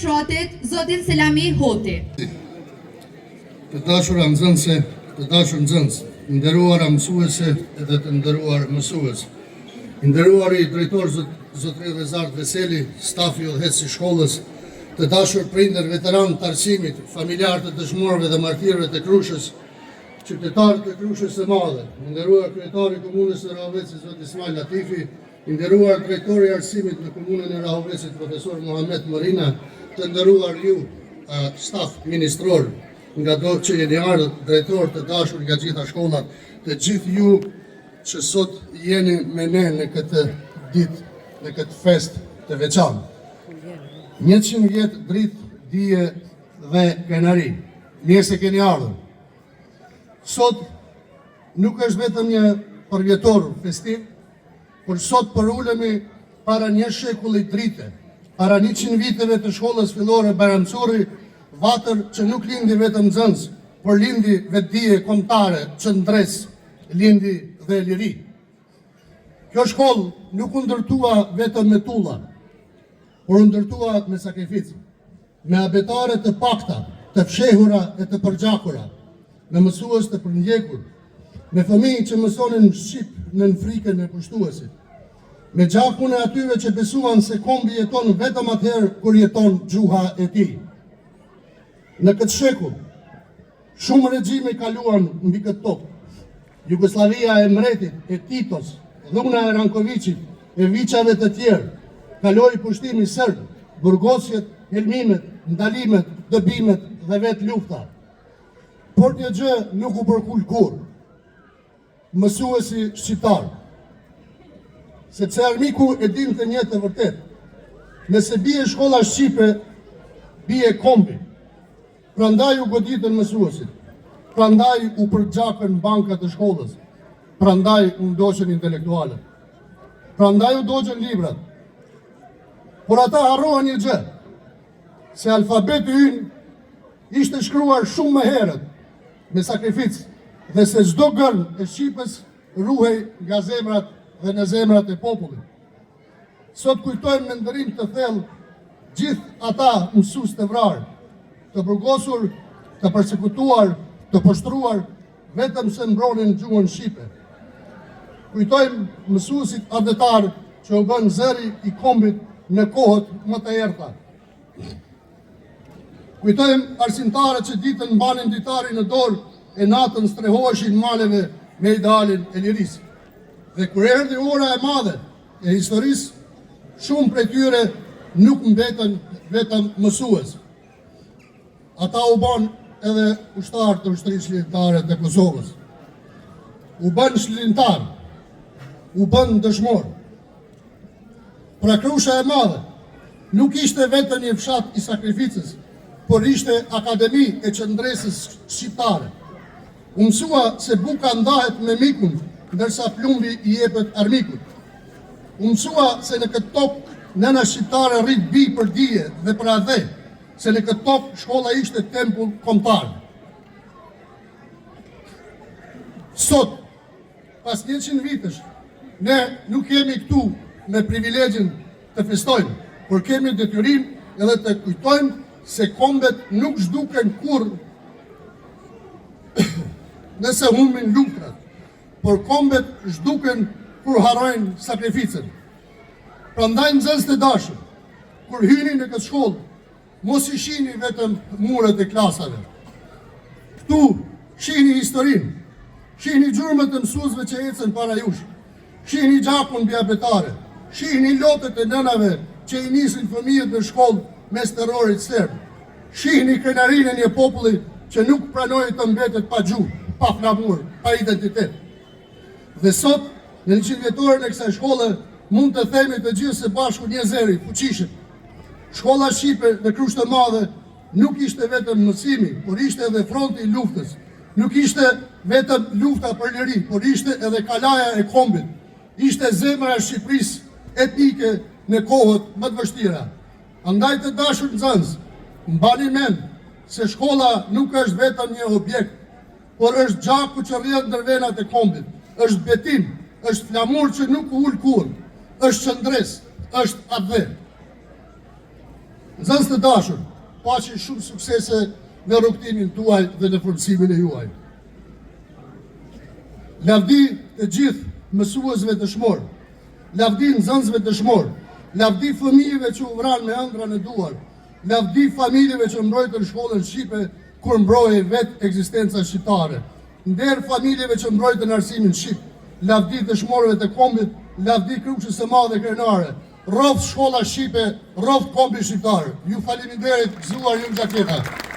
fshatit, zotin Selami Hoti. Të dashura nxënëse, të dashur nxënës, nderuara mësuese edhe të nderuar mësues. Nderuari drejtor zotëri Rezart Veseli, stafi udhëheqës i shkollës, të dashur prindër veteran të arsimit, familjar të dëshmorëve dhe martirëve të Krushës, qytetarë të Krushës së Madhe, nderuar kryetari i komunës së Rahovecit zot Ismail Latifi, nderuar drejtori i arsimit në komunën e Rahovecit profesor Muhamet Morina, të nderuar ju staf ministror, nga do që jeni ardhur drejtor të dashur nga gjitha shkollat, të gjithë ju që sot jeni me ne në këtë ditë, në këtë fest të veçantë. 100 vjet dritë, dije dhe krenari. Mirë se keni ardhur. Sot nuk është vetëm një përvjetor festiv, por sot përulemi para një shekulli drite, para 100 viteve të shkollës fillore Bajramçurri, vatër që nuk lindi vetëm nxënës, por lindi vetdije kombëtare, qëndres, lindi dhe liri. Kjo shkollë nuk u ndërtua vetëm me tulla, por u ndërtua me sakrificë, me abetare të pakta, të fshehura e të përgjakura, me mësues të përndjekur, me fëmijë që mësonin shqip nën frikën e pushtuesit, me gjakun e atyve që besuan se kombi jeton vetëm atëherë kur jeton gjuha e tij. Në këtë shekull, shumë regjime kaluan mbi këtë tokë. Jugoslavia e Mretit, e Titos, dhuna e Rankovicit, e viçave të tjerë, kaloi pushtimi serb, burgosjet, helmimet, ndalimet, dëbimet dhe vetë lufta. Por një gjë nuk u përkul kurrë, mësuesi shqiptar, sepse armiku e dinte një të vërtet, nëse bie shkolla shqipe, bie kombi. Prandaj u goditën mësuesit, prandaj u përgjakën bankat e shkollës, prandaj u ndoqën intelektualët, prandaj u ndoqën librat. Por ata harroan një gjë, se alfabeti ynë ishte shkruar shumë më herët, me sakrificë, dhe se çdo gërm e Shqipës ruhej nga zemrat dhe në zemrat e popullit. Sot kujtojmë me ndërim të thellë gjithë ata mësues të vrarë, të burgosur, të përsekutuar, të poshtruar, vetëm se mbronin gjuhën shqipe. Kujtojmë mësuesit adetar që u bën zëri i kombit në kohët më të errta. Kujtojmë arsimtarët që ditën mbanin ditari në dorë e natën strehoheshin maleve me idealin e lirisë. Dhe kur erdhi ora e madhe e historisë, shumë prej tyre nuk mbetën vetëm mësues. Ata u bën edhe ushtar të ushtrisë shlirimtare të Kosovës. U bën shlirimtar, u bën dëshmor. Pra Krusha e Madhe nuk ishte vetëm një fshat i sakrificës, por ishte akademi e qëndresës shqiptare. U mësua se buka ndahet me mikun, ndërsa plumbi i jepet armikut. U mësua se në këtë tokë nëna shqiptare rrit bi për dije dhe për adhe, se në këtë tokë shkolla ishte tempull kombëtar. Sot, pas 100 vitesh, ne nuk jemi këtu me privilegjin të festojmë, por kemi detyrim edhe të kujtojmë se kombet nuk zhduken kurrë nëse humbin luftrat, por kombet zhduken kur harrojnë sakrificën. Prandaj nxënës të dashur, kur hyni në këtë shkollë, mos i shihni vetëm muret e klasave. Këtu shihni historinë, shihni gjurmët e mësuesve që ecën para jush, shihni gjakun mbi abetare, shihni lotët e nënave që i nisin fëmijët në shkollë mes terrorit serb, shihni krenarinë e një populli që nuk pranoi të mbetet pa gjuhë, pa flamur, pa identitet. Dhe sot, në 100 vjetorin e kësaj shkolle, mund të themi të gjithë së bashku një zëri, fuqishëm. Shkolla shqipe në Krushë të Madhe nuk ishte vetëm mësimi, por ishte edhe fronti i luftës. Nuk ishte vetëm lufta për liri, por ishte edhe kalaja e kombit. Ishte zemra e Shqipërisë etnike në kohët më të vështira. Andaj të dashur nxënës, mbani mend se shkolla nuk është vetëm një objekt, por është gjaku që rrjedh ndër venat e kombit, është betim, është flamur që nuk ul kurrë, është qëndres, është adhe. Nxënës të dashur, paqi shumë suksese në rrugtimin tuaj dhe në forcimin e juaj. Lavdi të gjithë mësuesve dëshmor, lavdi nxënësve dëshmor, lavdi fëmijëve që u vranë me ëndra në duar, lavdi familjeve që mbrojtën shkollën shqipe kur mbrojej vetë ekzistenca shqiptare, nder familjeve që mbrojtën arsimin shqip, lavdi dëshmorëve të kombit, lavdi Krushës së Madhe Krenare, rroft shkolla shqipe, rroft kombi shqiptar. Ju faleminderit, gëzuar ju në xhaketa.